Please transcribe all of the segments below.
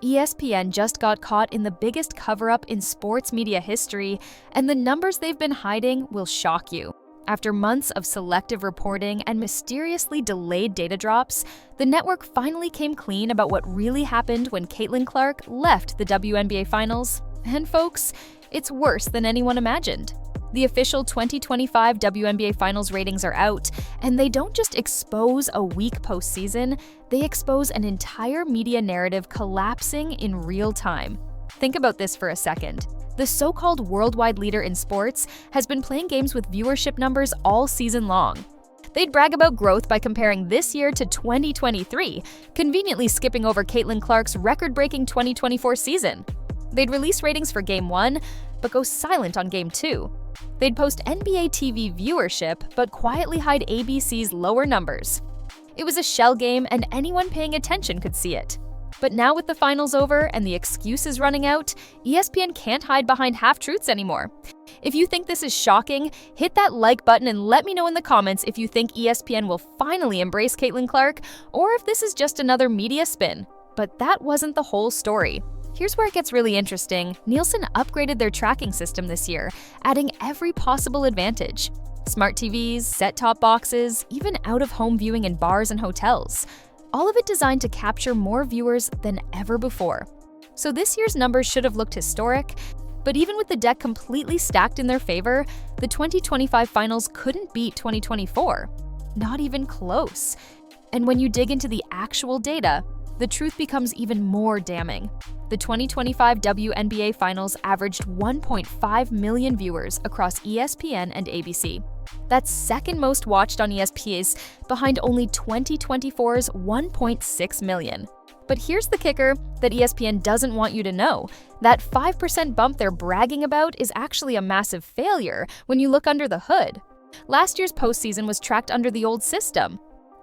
ESPN just got caught in the biggest cover-up in sports media history, and the numbers they've been hiding will shock you. After months of selective reporting and mysteriously delayed data drops, the network finally came clean about what really happened when Caitlin Clark left the WNBA Finals. And folks, it's worse than anyone imagined. The official 2025 WNBA Finals ratings are out, and they don't just expose a weak postseason, they expose an entire media narrative collapsing in real time. Think about this for a second. The so-called worldwide leader in sports has been playing games with viewership numbers all season long. They'd brag about growth by comparing this year to 2023, conveniently skipping over Caitlin Clark's record-breaking 2024 season. They'd release ratings for Game 1, but go silent on Game 2. They'd post NBA TV viewership, but quietly hide ABC's lower numbers. It was a shell game, and anyone paying attention could see it. But now with the finals over and the excuses running out, ESPN can't hide behind half-truths anymore. If you think this is shocking, hit that like button and let me know in the comments if you think ESPN will finally embrace Caitlin Clark, or if this is just another media spin. But that wasn't the whole story. Here's where it gets really interesting. Nielsen upgraded their tracking system this year, adding every possible advantage. Smart TVs, set-top boxes, even out-of-home viewing in bars and hotels. All of it designed to capture more viewers than ever before. So this year's numbers should have looked historic, but even with the deck completely stacked in their favor, the 2025 finals couldn't beat 2024. Not even close. And when you dig into the actual data, the truth becomes even more damning. The 2025 WNBA Finals averaged 1.5 million viewers across ESPN and ABC. That's second most watched on ESPN, behind only 2024's 1.6 million. But here's the kicker that ESPN doesn't want you to know. That 5% bump they're bragging about is actually a massive failure when you look under the hood. Last year's postseason was tracked under the old system.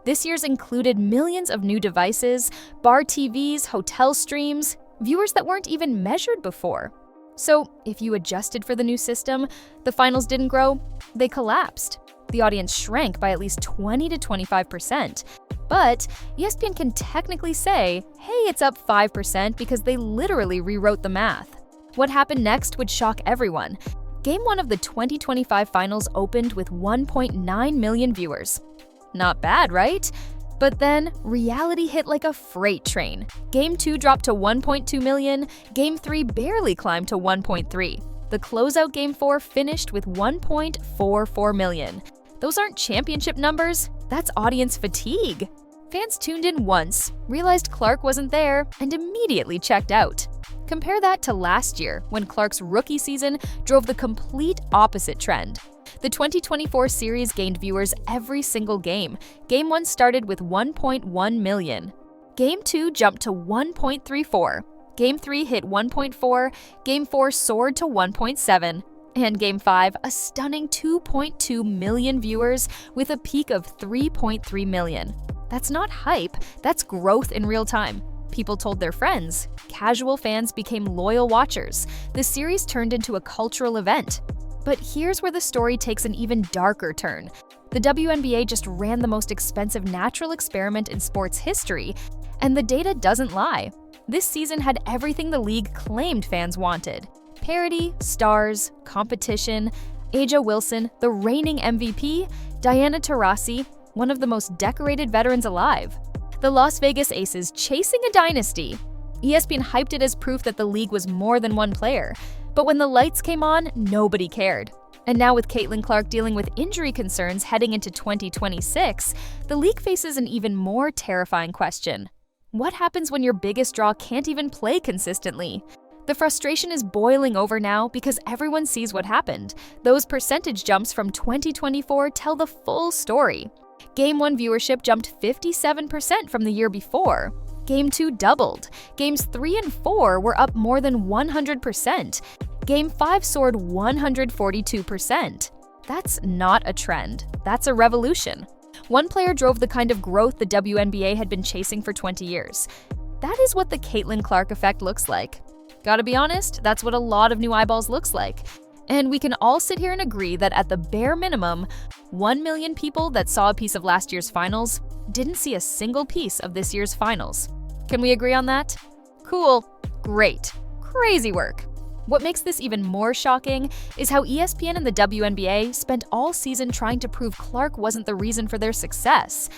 This year's included millions of new devices, bar TVs, hotel streams, viewers that weren't even measured before. So if you adjusted for the new system, the finals didn't grow, they collapsed. The audience shrank by at least 20 to 25%. But ESPN can technically say, hey, it's up 5% because they literally rewrote the math. What happened next would shock everyone. Game 1 of the 2025 finals opened with 1.9 million viewers. Not bad, right? But then, reality hit like a freight train. Game 2 dropped to 1.2 million, Game 3 barely climbed to 1.3. The closeout Game 4 finished with 1.44 million. Those aren't championship numbers, that's audience fatigue. Fans tuned in once, realized Clark wasn't there, and immediately checked out. Compare that to last year, when Clark's rookie season drove the complete opposite trend. The 2024 series gained viewers every single game. Game 1 started with 1.1 million. Game 2 jumped to 1.34. Game 3 hit 1.4. Game 4 soared to 1.7. And Game 5, a stunning 2.2 million viewers with a peak of 3.3 million. That's not hype, that's growth in real time. People told their friends. Casual fans became loyal watchers. The series turned into a cultural event. But here's where the story takes an even darker turn. The WNBA just ran the most expensive natural experiment in sports history, and the data doesn't lie. This season had everything the league claimed fans wanted. Parity, stars, competition, A'ja Wilson, the reigning MVP, Diana Taurasi, one of the most decorated veterans alive. The Las Vegas Aces chasing a dynasty. ESPN hyped it as proof that the league was more than one player. But when the lights came on, nobody cared. And now with Caitlin Clark dealing with injury concerns heading into 2026, the league faces an even more terrifying question. What happens when your biggest draw can't even play consistently? The frustration is boiling over now because everyone sees what happened. Those percentage jumps from 2024 tell the full story. Game 1 viewership jumped 57% from the year before. Game 2 doubled. Games 3 and 4 were up more than 100%. Game 5 soared 142%. That's not a trend. That's a revolution. One player drove the kind of growth the WNBA had been chasing for 20 years. That is what the Caitlin Clark effect looks like. Gotta be honest, that's what a lot of new eyeballs looks like. And we can all sit here and agree that at the bare minimum, 1 million people that saw a piece of last year's finals didn't see a single piece of this year's finals. Can we agree on that? Cool. Cool. Great. Crazy work. What makes this even more shocking is how ESPN and the WNBA spent all season trying to prove Clark wasn't the reason for their success.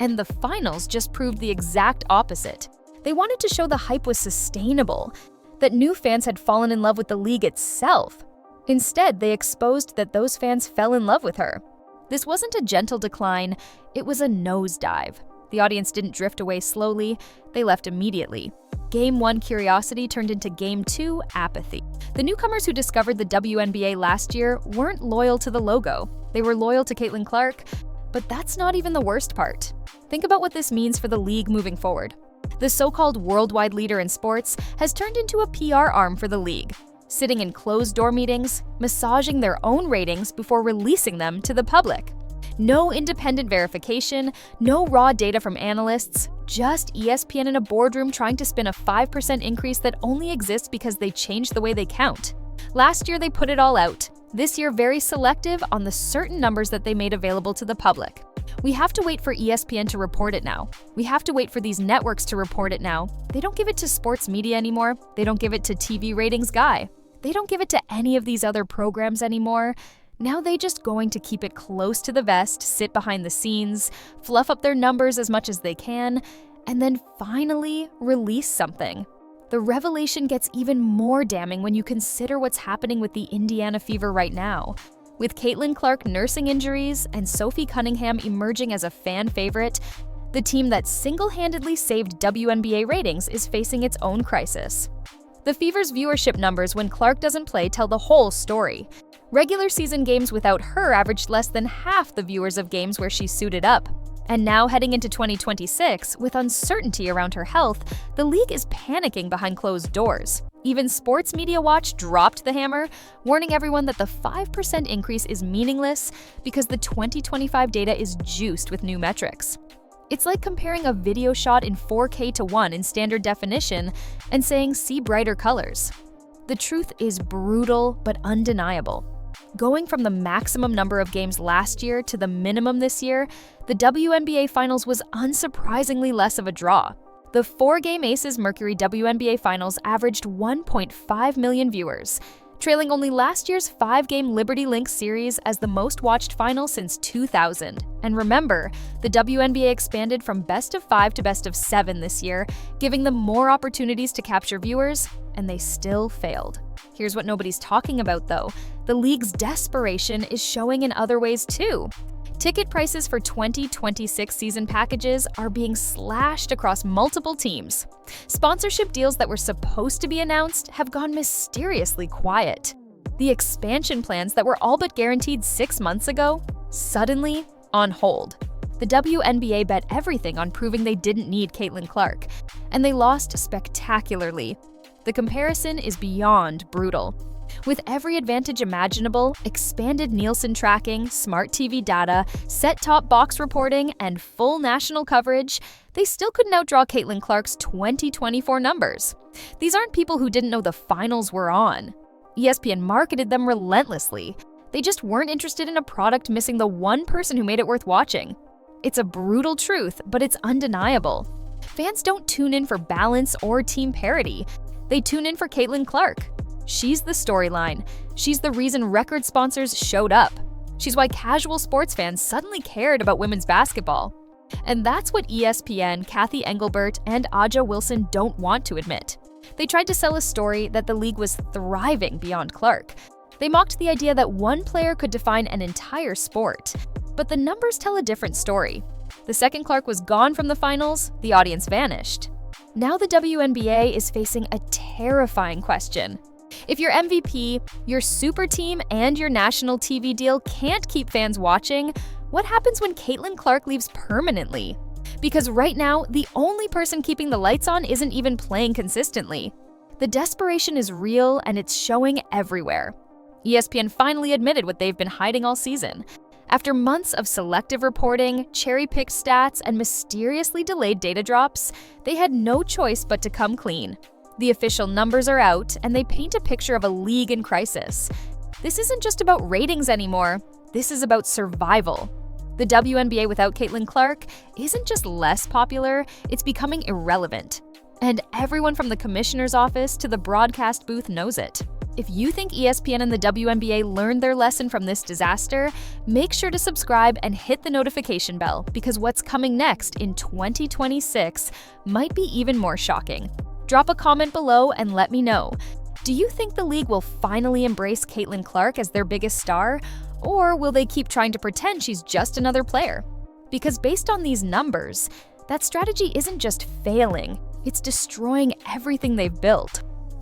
And the finals just proved the exact opposite. They wanted to show the hype was sustainable, that new fans had fallen in love with the league itself. Instead, they exposed that those fans fell in love with her. This wasn't a gentle decline, it was a nosedive. The audience didn't drift away slowly, they left immediately. Game 1 curiosity turned into Game 2 apathy. The newcomers who discovered the WNBA last year weren't loyal to the logo. They were loyal to Caitlin Clark, but that's not even the worst part. Think about what this means for the league moving forward. The so-called worldwide leader in sports has turned into a PR arm for the league, sitting in closed-door meetings, massaging their own ratings before releasing them to the public. No independent verification, no raw data from analysts, just ESPN in a boardroom trying to spin a 5% increase that only exists because they changed the way they count. Last year, they put it all out. This year, very selective on the certain numbers that they made available to the public. We have to wait for ESPN to report it now. We have to wait for these networks to report it now. They don't give it to sports media anymore. They don't give it to TV ratings guy. They don't give it to any of these other programs anymore. Now they just going to keep it close to the vest, sit behind the scenes, fluff up their numbers as much as they can, and then finally release something. The revelation gets even more damning when you consider what's happening with the Indiana Fever right now. With Caitlin Clark nursing injuries and Sophie Cunningham emerging as a fan favorite, the team that single-handedly saved WNBA ratings is facing its own crisis. The Fever's viewership numbers when Clark doesn't play tell the whole story. Regular season games without her averaged less than half the viewers of games where she suited up. And now heading into 2026, with uncertainty around her health, the league is panicking behind closed doors. Even Sports Media Watch dropped the hammer, warning everyone that the 5% increase is meaningless because the 2025 data is juiced with new metrics. It's like comparing a video shot in 4K to 1 in standard definition and saying, see brighter colors. The truth is brutal but undeniable. Going from the maximum number of games last year to the minimum this year, the WNBA Finals was unsurprisingly less of a draw. The 4-game Aces Mercury WNBA Finals averaged 1.5 million viewers, trailing only last year's 5-game Liberty Link series as the most-watched final since 2000. And remember, the WNBA expanded from best of 5 to best of 7 this year, giving them more opportunities to capture viewers, and they still failed. Here's what nobody's talking about, though. The league's desperation is showing in other ways, too. Ticket prices for 2026 season packages are being slashed across multiple teams. Sponsorship deals that were supposed to be announced have gone mysteriously quiet. The expansion plans that were all but guaranteed 6 months ago, suddenly on hold. The WNBA bet everything on proving they didn't need Caitlin Clark, and they lost spectacularly. The comparison is beyond brutal. With every advantage imaginable, expanded Nielsen tracking, smart TV data, set-top box reporting, and full national coverage, they still couldn't outdraw Caitlin Clark's 2024 numbers. These aren't people who didn't know the finals were on. ESPN marketed them relentlessly. They just weren't interested in a product missing the one person who made it worth watching. It's a brutal truth, but it's undeniable. Fans don't tune in for balance or team parity. They tune in for Caitlin Clark. She's the storyline. She's the reason record sponsors showed up. She's why casual sports fans suddenly cared about women's basketball. And that's what ESPN, Kathy Engelbert, and Aja Wilson don't want to admit. They tried to sell a story that the league was thriving beyond Clark. They mocked the idea that one player could define an entire sport. But the numbers tell a different story. The second Clark was gone from the finals, the audience vanished. Now the WNBA is facing a terrifying question. If your MVP, your super team, and your national TV deal can't keep fans watching, what happens when Caitlin Clark leaves permanently? Because right now, the only person keeping the lights on isn't even playing consistently. The desperation is real and it's showing everywhere. ESPN finally admitted what they've been hiding all season. After months of selective reporting, cherry-picked stats, and mysteriously delayed data drops, they had no choice but to come clean. The official numbers are out, and they paint a picture of a league in crisis. This isn't just about ratings anymore. This is about survival. The WNBA without Caitlin Clark isn't just less popular, it's becoming irrelevant. And everyone from the commissioner's office to the broadcast booth knows it. If you think ESPN and the WNBA learned their lesson from this disaster, make sure to subscribe and hit the notification bell, because what's coming next in 2026 might be even more shocking. Drop a comment below and let me know. Do you think the league will finally embrace Caitlin Clark as their biggest star, or will they keep trying to pretend she's just another player? Because based on these numbers, that strategy isn't just failing, it's destroying everything they've built.